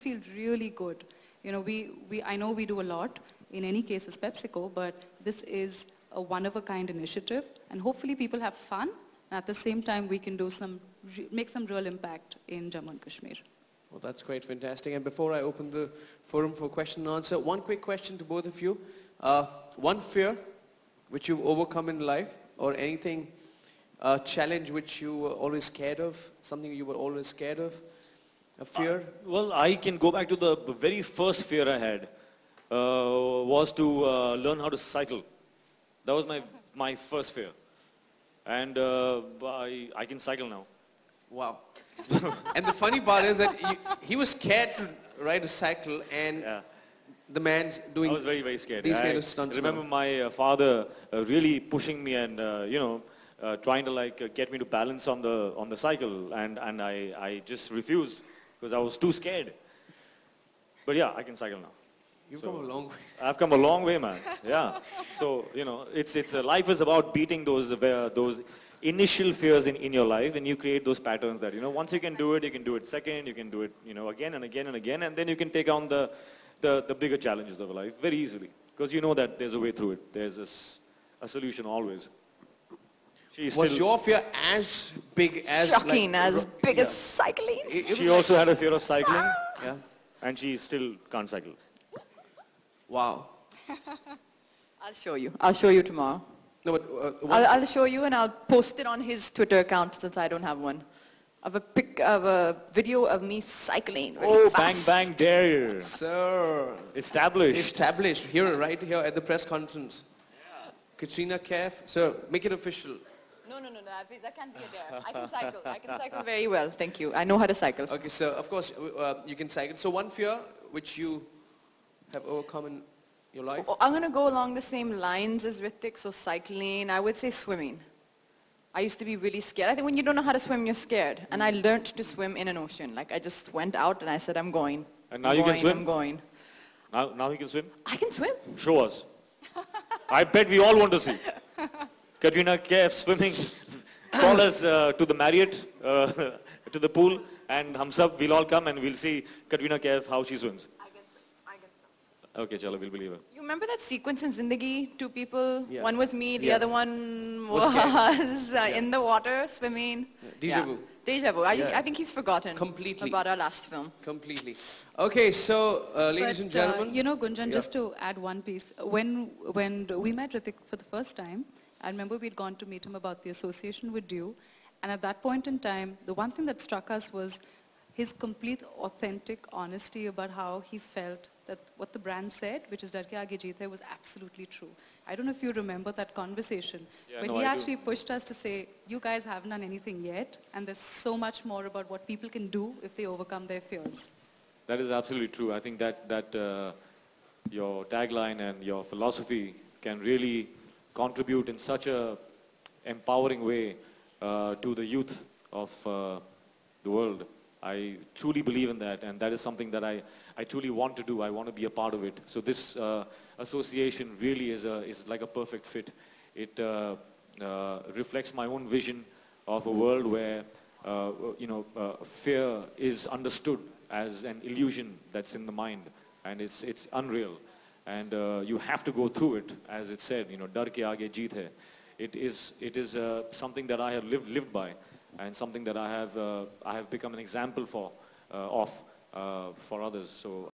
feel really good. You know, I know we do a lot, in any case as PepsiCo, but this is a one-of-a-kind initiative, and hopefully people have fun, and at the same time we can do make some real impact in Jammu and Kashmir. Well, that's great, fantastic. And before I open the forum for question and answer, one quick question to both of you. One fear which you've overcome in life, or anything, challenge which you were always scared of, something you were always scared of, a fear? Well, I can go back to the very first fear I had, was to learn how to cycle. That was my first fear. And I can cycle now. Wow. And the funny part is that he was scared to ride a cycle, and the man's doing. I was very, very scared. These kind of stunts. I remember my father really pushing me and trying to get me to balance on the cycle, and I just refused because I was too scared. But yeah, I can cycle now. You've come a long way. I've come a long way, man. Yeah. So it's life is about beating those initial fears in your life, and you create those patterns that once you can do it second, you can do it again and again and again, and then you can take on the bigger challenges of life very easily, because you know that there's a way through it. There's a solution always. Was your fear as big as shocking, as big as cycling? She also had a fear of cycling. Yeah. And she still can't cycle. Wow. I'll show you. I'll show you tomorrow. No, but I'll show you, and I'll post it on his Twitter account since I don't have one. Of a video of me cycling. Oh, fast. bang, bang, dare. Sir. Established. Right here at the press conference. Yeah. Katrina Kaif. Sir, make it official. No, please, that can't be a dare. I can cycle. I can cycle very well, thank you. I know how to cycle. Okay, so of course you can cycle. So one fear which you have overcome in your life? I'm going to go along the same lines as Ritik, so cycling. I would say swimming. I used to be really scared. I think when you don't know how to swim, you're scared. And I learned to swim in an ocean. Like, I just went out and I said, I'm going. And now you can swim? I'm going. Now you can swim? I can swim. Show us. I bet we all want to see. Katrina Kaif swimming. Call us to the Marriott, to the pool, and hum sab, we'll all come and we'll see Katrina Kaif, how she swims. I can swim. Okay, chalo, we'll believe her. You remember that sequence in Zindagi? Two people, yeah. one was me, the other one was in the water, swimming. Yeah. Deja vu. Deja vu. I think he's forgotten completely about our last film. Completely. Okay, so ladies and gentlemen. Gunjan, just to add one piece. When we met Ritik for the first time, I remember we'd gone to meet him about the association with Dew, and at that point in time, the one thing that struck us was his complete authentic honesty about how he felt that what the brand said, which is Dar Ke Aage Jeet Hai, was absolutely true. I don't know if you remember that conversation, but he actually pushed us to say, you guys haven't done anything yet, and there's so much more about what people can do if they overcome their fears. That is absolutely true. I think that your tagline and your philosophy can really contribute in such a empowering way to the youth of the world. I truly believe in that, and that is something that I truly want to do. I want to be a part of it. So this association really is like a perfect fit. It reflects my own vision of a world where fear is understood as an illusion that's in the mind, and it's unreal. And you have to go through it, as it said, Dar Ke Aage Jeet Hai. It is something that I have lived by, and something that I have become an example for others. So